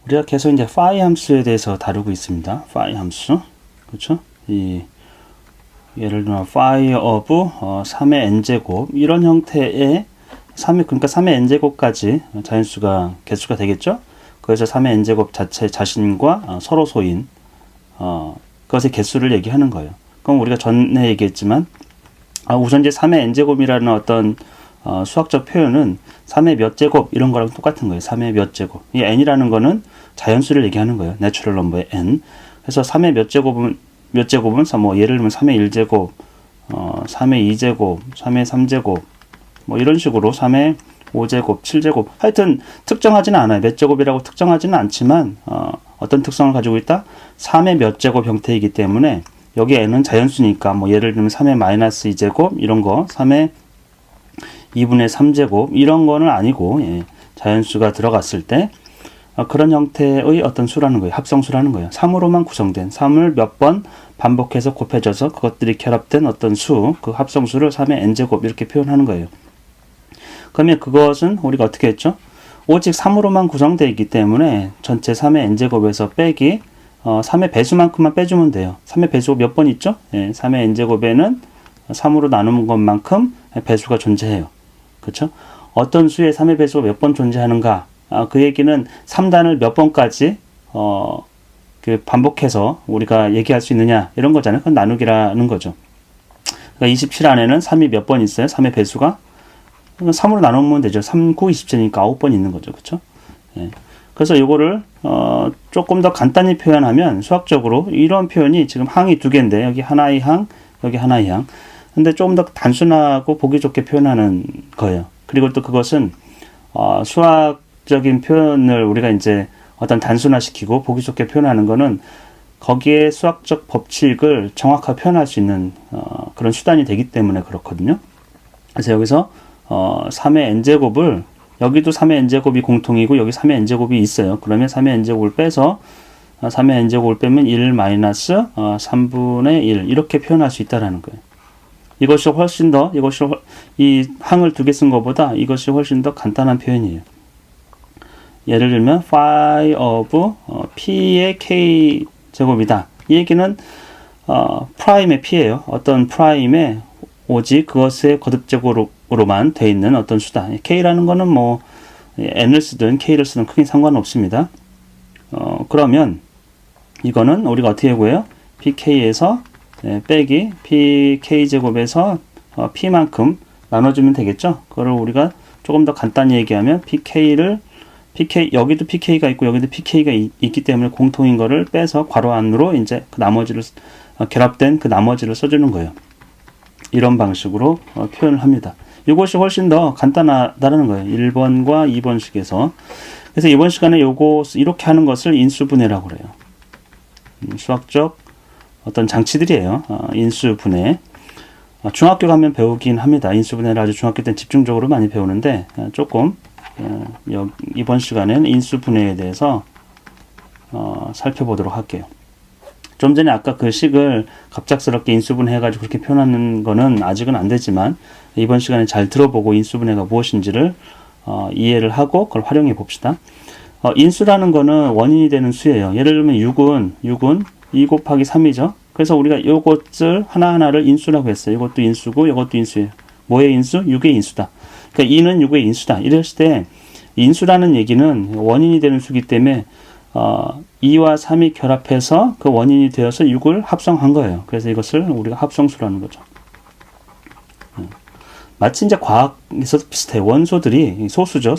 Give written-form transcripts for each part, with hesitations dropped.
우리가 계속 이제 phi 함수에 대해서 다루고 있습니다. phi 함수. 그렇죠? 예를 들면 phi of 3의 n제곱 이런 형태의 3의 그러니까 3의 n제곱까지 자연수가 개수가 되겠죠? 그래서 3의 n제곱 자체 자신과 서로 소인 그것의 개수를 얘기하는 거예요. 그럼 우리가 전에 얘기했지만 우선 이제 3의 n제곱이라는 어떤 수학적 표현은 3의 몇 제곱 이런 거랑 똑같은 거예요. 3의 몇 제곱. 이 n이라는 거는 자연수를 얘기하는 거예요. 내추럴 넘버의 n. 그래서 3의 몇 제곱은 뭐 예를 들면 3의 1제곱, 3의 2제곱, 3의 3제곱 뭐 이런 식으로 3의 5제곱, 7제곱 하여튼 특정하지는 않아요. 몇 제곱이라고 특정하지는 않지만 어떤 특성을 가지고 있다? 3의 몇 제곱 형태이기 때문에 여기 n은 자연수니까 뭐 예를 들면 3의 마이너스 2제곱 이런 거 3의 2분의 3제곱 이런 거는 아니고 자연수가 들어갔을 때 그런 형태의 어떤 수라는 거예요. 합성수라는 거예요. 3으로만 구성된 3을 몇 번 반복해서 곱해져서 그것들이 결합된 어떤 수, 그 합성수를 3의 n제곱 이렇게 표현하는 거예요. 그러면 그것은 우리가 어떻게 했죠? 오직 3으로만 구성되어 있기 때문에 전체 3의 n제곱에서 빼기 3의 배수만큼만 빼주면 돼요. 3의 배수가 몇 번 있죠? 3의 n제곱에는 3으로 나누는 것만큼 배수가 존재해요. 그렇죠? 어떤 수의 3의 배수가 몇 번 존재하는가? 그 얘기는 3단을 몇 번까지 그 반복해서 우리가 얘기할 수 있느냐 이런 거잖아요. 그건 나누기라는 거죠. 그러니까 27 안에는 3이 몇 번 있어요? 3의 배수가? 3으로 나누면 되죠. 3, 9, 27이니까 9번 있는 거죠. 그렇죠? 그래서 이거를 조금 더 간단히 표현하면 수학적으로 이런 표현이 지금 항이 두 개인데 여기 하나의 항, 여기 하나의 항. 근데 조금 더 단순하고 보기 좋게 표현하는 거예요. 그리고 또 그것은 수학적인 표현을 우리가 이제 어떤 단순화시키고 보기 좋게 표현하는 거는 거기에 수학적 법칙을 정확하게 표현할 수 있는 그런 수단이 되기 때문에 그렇거든요. 그래서 여기서 3의 n제곱을 여기도 3의 n제곱이 공통이고 여기 3의 n제곱이 있어요. 그러면 3의 n제곱을 빼서 3의 n제곱을 빼면 1 마이너스 3분의 1 이렇게 표현할 수 있다라는 거예요. 이것이 훨씬 더 이 항을 두 개 쓴 것보다 이것이 훨씬 더 간단한 표현이에요. 예를 들면 phi of p의 k 제곱이다. 이 얘기는 프라임의 p예요. 어떤 프라임의 오직 그것의 거듭제곱으로만 돼 있는 어떤 수다. k라는 거는 뭐 n을 쓰든 k를 쓰든 크게 상관없습니다. 그러면 이거는 우리가 어떻게 구해요? pk에서 빼기 pk 제곱에서 p만큼 나눠주면 되겠죠. 그걸 우리가 조금 더 간단히 얘기하면 여기도 pk가 있고 여기도 pk가 있기 때문에 공통인 거를 빼서 괄호 안으로 이제 그 나머지를 결합된 그 나머지를 써주는 거예요. 이런 방식으로 표현을 합니다. 이것이 훨씬 더 간단하다는 거예요. 1번과 2번식에서. 그래서 이번 시간에 이렇게 하는 것을 인수분해라고 그래요. 수학적 어떤 장치들이에요. 인수분해. 중학교 가면 배우긴 합니다. 인수분해를 아주 중학교 때는 집중적으로 많이 배우는데 조금 이번 시간에는 인수분해에 대해서 살펴보도록 할게요. 좀 전에 아까 그 식을 갑작스럽게 인수분해해가지고 그렇게 표현하는 거는 아직은 안 되지만 이번 시간에 잘 들어보고 인수분해가 무엇인지를 이해를 하고 그걸 활용해 봅시다. 인수라는 거는 원인이 되는 수예요. 예를 들면 6은 2 곱하기 3이죠. 그래서 우리가 이것을 하나하나를 인수라고 했어요. 이것도 인수고 이것도 인수예요. 뭐의 인수? 6의 인수다. 그러니까 2는 6의 인수다. 이랬을 때 인수라는 얘기는 원인이 되는 수기 때문에 2와 3이 결합해서 그 원인이 되어서 6을 합성한 거예요. 그래서 이것을 우리가 합성수라는 거죠. 마치 이제 과학에서도 비슷해요. 원소들이 소수죠.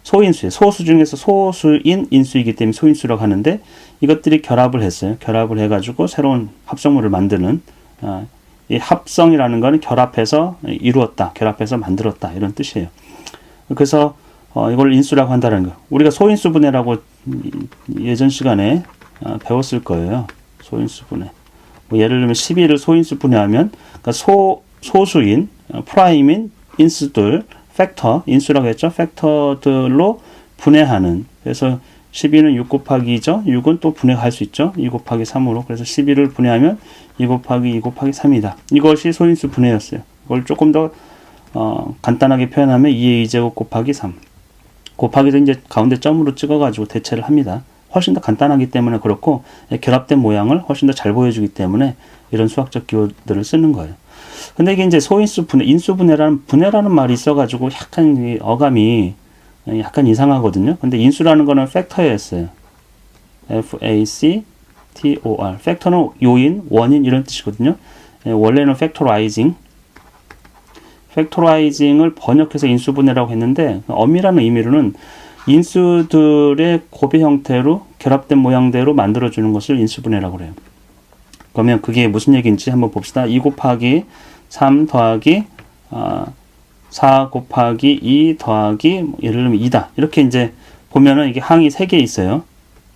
소인수예요. 소수 중에서 소수인 인수이기 때문에 소인수라고 하는데 이것들이 결합을 했어요. 결합을 해가지고 새로운 합성물을 만드는 이 합성이라는 거는 결합해서 이루었다. 결합해서 만들었다. 이런 뜻이에요. 그래서 이걸 인수라고 한다는 거. 우리가 소인수분해라고 예전 시간에 배웠을 거예요. 소인수분해. 뭐 예를 들면 12를 소인수분해하면 그러니까 소수인 프라임인 인수들 팩터, 인수라고 했죠. 팩터들로 분해하는. 그래서 12는 6 곱하기 2죠. 6은 또 분해할 수 있죠. 2 곱하기 3으로. 그래서 12를 분해하면 2 곱하기 2 곱하기 3이다. 이것이 소인수 분해였어요. 이걸 조금 더 간단하게 표현하면 2의 2제곱 곱하기 3. 곱하기도 이제 가운데 점으로 찍어가지고 대체를 합니다. 훨씬 더 간단하기 때문에 그렇고 결합된 모양을 훨씬 더 잘 보여주기 때문에 이런 수학적 기호들을 쓰는 거예요. 근데 이게 이제 소인수 분해, 인수 분해라는 말이 있어가지고 약간 이 어감이 약간 이상하거든요. 근데 인수라는 거는 팩터였어요. F-A-C-T-O-R. 팩터는 요인, 원인 이런 뜻이거든요. 원래는 팩토라이징을 번역해서 인수분해라고 했는데 엄밀한 의미로는 인수들의 곱의 형태로 결합된 모양대로 만들어주는 것을 인수분해라고 그래요. 그러면 그게 무슨 얘기인지 한번 봅시다. 2 곱하기 3 더하기 4 곱하기 2 더하기 예를 들면 2다. 이렇게 이제 보면은 이게 항이 3개 있어요.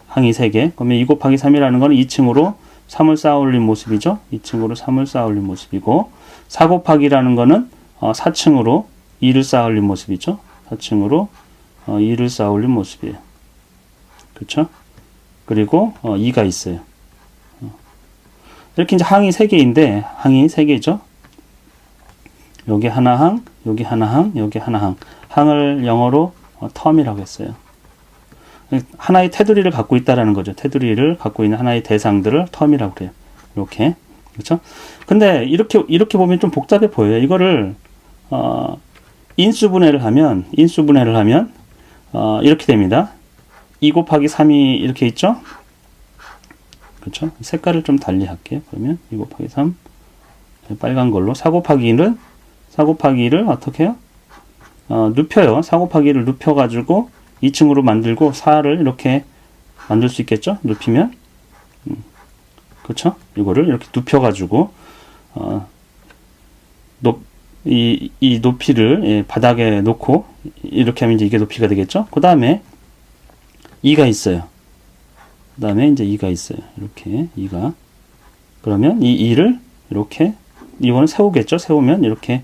항이 3개. 그러면 2 곱하기 3이라는 거는 2층으로 3을 쌓아 올린 모습이죠. 2층으로 3을 쌓아 올린 모습이고 4 곱하기라는 거는 4층으로 2를 쌓아 올린 모습이죠. 4층으로 2를 쌓아 올린 모습이에요. 그렇죠? 그리고 2가 있어요. 이렇게 이제 항이 3개인데 항이 3개죠. 여기 하나 항, 여기 하나 항, 여기 하나 항. 항을 영어로 텀이라고 했어요. 하나의 테두리를 갖고 있다라는 거죠. 테두리를 갖고 있는 하나의 대상들을 텀이라고 그래요. 이렇게. 그렇죠? 근데 이렇게 보면 좀 복잡해 보여요. 이거를 인수분해를 하면 이렇게 됩니다. 2 곱하기 3이 이렇게 있죠? 그렇죠? 색깔을 좀 달리 할게요. 그러면 2 곱하기 3 빨간 걸로 4 곱하기를 어떻게 해요? 눕혀요. 4 곱하기를 눕혀가지고 2층으로 만들고 4를 이렇게 만들 수 있겠죠? 눕히면 그렇죠? 이거를 이렇게 눕혀가지고 이 높이를 바닥에 놓고 이렇게 하면 이제 이게 높이가 되겠죠? 그 다음에 2가 있어요. 그 다음에 이제 2가 있어요. 이렇게 2가. 그러면 이 2를 이렇게 이거는 세우겠죠? 세우면 이렇게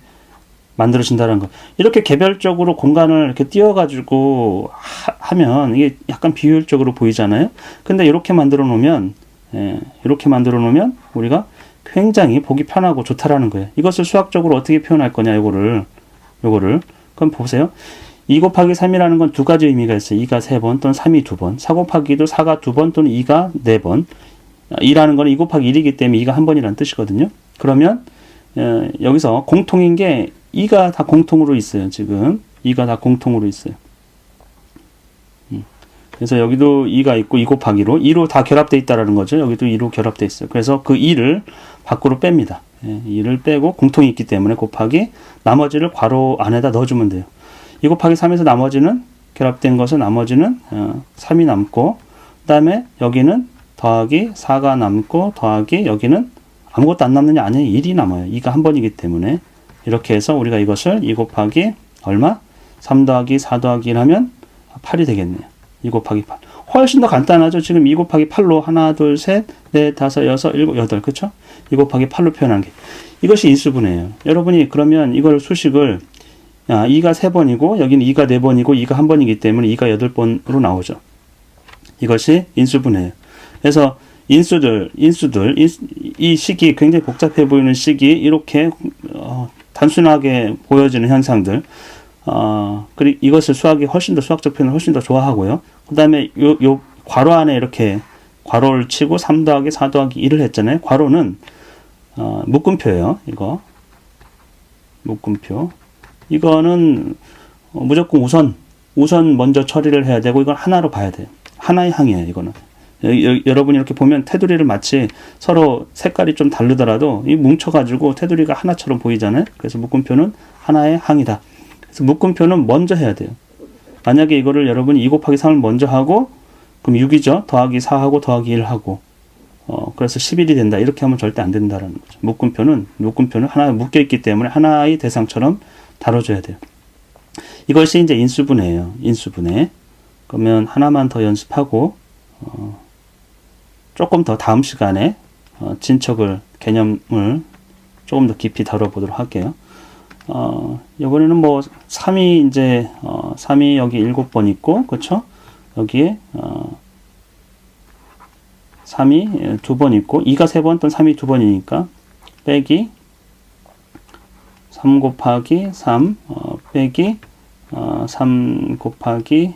만들어진다는 거. 이렇게 개별적으로 공간을 이렇게 띄워가지고 하면 이게 약간 비효율적으로 보이잖아요. 근데 이렇게 만들어 놓으면 우리가 굉장히 보기 편하고 좋다라는 거예요. 이것을 수학적으로 어떻게 표현할 거냐, 요거를. 그럼 보세요. 2 곱하기 3이라는 건 두 가지 의미가 있어요. 2가 3번 또는 3이 2번. 4 곱하기도 4가 2번 또는 2가 4번. 2라는 거는 2 곱하기 1이기 때문에 2가 한 번이라는 뜻이거든요. 그러면 여기서 공통인 게 2가 다 공통으로 있어요. 지금 2가 다 공통으로 있어요. 그래서 여기도 2가 있고 2 곱하기로 2로 다 결합되어 있다라는 거죠. 여기도 2로 결합되어 있어요. 그래서 그 2를 밖으로 뺍니다. 2를 빼고 공통이 있기 때문에 곱하기 나머지를 괄호 안에다 넣어주면 돼요. 2 곱하기 3에서 나머지는 결합된 것은 나머지는 3이 남고 그 다음에 여기는 더하기 4가 남고 더하기 여기는 아무것도 안 남느냐? 아니에요. 1이 남아요. 2가 한 번이기 때문에 이렇게 해서 우리가 이것을 2 곱하기 얼마? 3 더하기 4 더하기 1 하면 8이 되겠네요. 2 곱하기 8. 훨씬 더 간단하죠. 지금 2 곱하기 8로 하나, 둘, 셋, 넷, 다섯, 여섯, 일곱, 여덟. 그쵸? 2 곱하기 8로 표현한 게. 이것이 인수분해예요. 여러분이 그러면 이걸 수식을 2가 3번이고 여기는 2가 4번이고 2가 1번이기 때문에 2가 8번으로 나오죠. 이것이 인수분해예요. 그래서 인수들, 이 식이 굉장히 복잡해 보이는 식이 이렇게 단순하게 보여지는 현상들, 그리고 이것을 수학적 표현을 훨씬 더 좋아하고요. 그 다음에 요 괄호 안에 이렇게 괄호를 치고 3 더하기 4 더하기 1을 했잖아요. 괄호는, 묶음표예요. 이거. 묶음표. 이거는 무조건 우선 먼저 처리를 해야 되고, 이건 하나로 봐야 돼요. 하나의 항이에요, 이거는. 여러분이 이렇게 보면 테두리를 마치 서로 색깔이 좀 다르더라도 이 뭉쳐가지고 테두리가 하나처럼 보이잖아요. 그래서 묶음표는 하나의 항이다. 그래서 묶음표는 먼저 해야 돼요. 만약에 이거를 여러분이 2 곱하기 3을 먼저 하고 그럼 6이죠. 더하기 4하고 더하기 1하고 그래서 11이 된다. 이렇게 하면 절대 안 된다라는 거죠. 묶음표는 하나에 묶여 있기 때문에 하나의 대상처럼 다뤄줘야 돼요. 이것이 이제 인수분해예요. 인수분해. 그러면 하나만 더 연습하고 조금 더 다음 시간에 개념을 조금 더 깊이 다뤄보도록 할게요. 이번에는 뭐 3이 이제 3이 여기 7번 있고, 그렇죠? 여기에 3이 2번 있고 2가 3번 또는 3이 2번이니까 빼기 3 곱하기 3 빼기 3 곱하기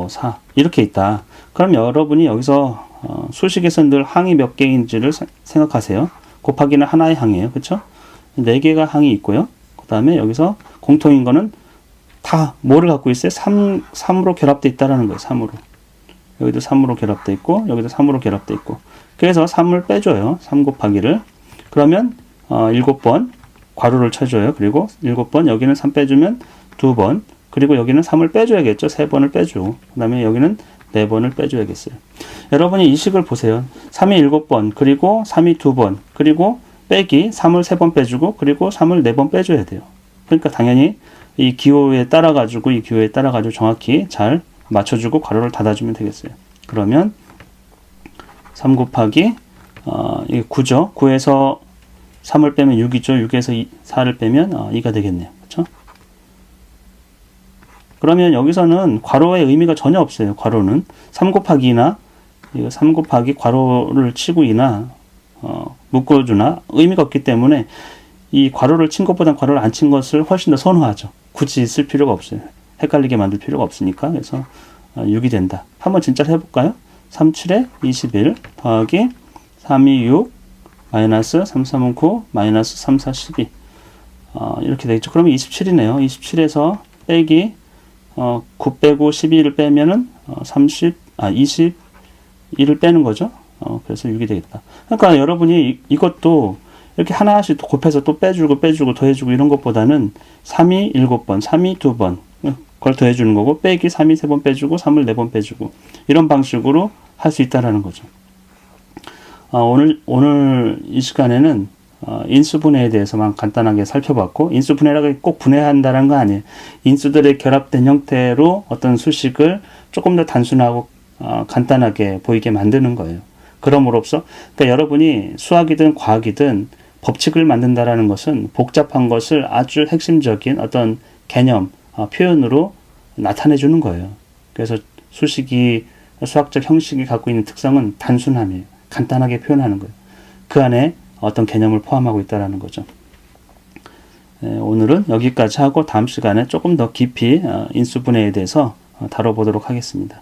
4 이렇게 있다. 그럼 여러분이 여기서 수식에서 늘 항이 몇 개인지를 생각하세요. 곱하기는 하나의 항이에요. 그렇죠? 4개가 항이 있고요. 그 다음에 여기서 공통인 거는 다 뭐를 갖고 있어요? 3으로 결합되어 있다라는 거예요. 3으로. 여기도 3으로 결합되어 있고 여기도 3으로 결합되어 있고 그래서 3을 빼줘요. 3 곱하기를. 그러면 7번 괄호를 쳐줘요. 그리고 7번 여기는 3 빼주면 2번 그리고 여기는 3을 빼줘야겠죠. 3번을 빼주고 그 다음에 여기는 4번을 빼줘야겠어요. 여러분이 이 식을 보세요. 3이 7번 그리고 3이 2번 그리고 빼기 3을 3번 빼주고 그리고 3을 4번 빼줘야 돼요. 그러니까 당연히 이 기호에 따라 가지고 정확히 잘 맞춰주고 괄호를 닫아주면 되겠어요. 그러면 3 곱하기 이게 9죠. 9에서 3을 빼면 6이죠. 6에서 4를 빼면 2가 되겠네요. 그렇죠? 그러면 여기서는 괄호의 의미가 전혀 없어요. 괄호는 3 곱하기나 3 곱하기 괄호를 치고 이나 묶어주나 의미가 없기 때문에 이 괄호를 친 것보다 괄호를 안 친 것을 훨씬 더 선호하죠. 굳이 쓸 필요가 없어요. 헷갈리게 만들 필요가 없으니까. 그래서 6이 된다. 한번 진짜 해볼까요? 3, 7에 21 더하기 3, 2, 6 마이너스 3, 3은 9 마이너스 3, 4, 12 이렇게 되겠죠. 그러면 27이네요. 27에서 빼기 9 빼고 12를 빼면은 22를 빼는 거죠. 그래서 6이 되겠다. 그러니까 여러분이 이것도 이렇게 하나씩 또 곱해서 또 빼주고 더해주고 이런 것보다는 3이 7번, 3이 2번 그걸 더해주는 거고 빼기 3이 3번 빼주고 3을 4번 빼주고 이런 방식으로 할 수 있다라는 거죠. 오늘 이 시간에는 인수분해에 대해서만 간단하게 살펴봤고 인수분해라고 꼭 분해한다는 거 아니에요. 인수들의 결합된 형태로 어떤 수식을 조금 더 단순하고 간단하게 보이게 만드는 거예요. 그럼으로써 그러니까 여러분이 수학이든 과학이든 법칙을 만든다라는 것은 복잡한 것을 아주 핵심적인 어떤 개념, 표현으로 나타내 주는 거예요. 그래서 수식이 수학적 형식이 갖고 있는 특성은 단순함이에요. 간단하게 표현하는 거예요. 그 안에 어떤 개념을 포함하고 있다는 거죠. 오늘은 여기까지 하고 다음 시간에 조금 더 깊이 인수분해에 대해서 다뤄보도록 하겠습니다.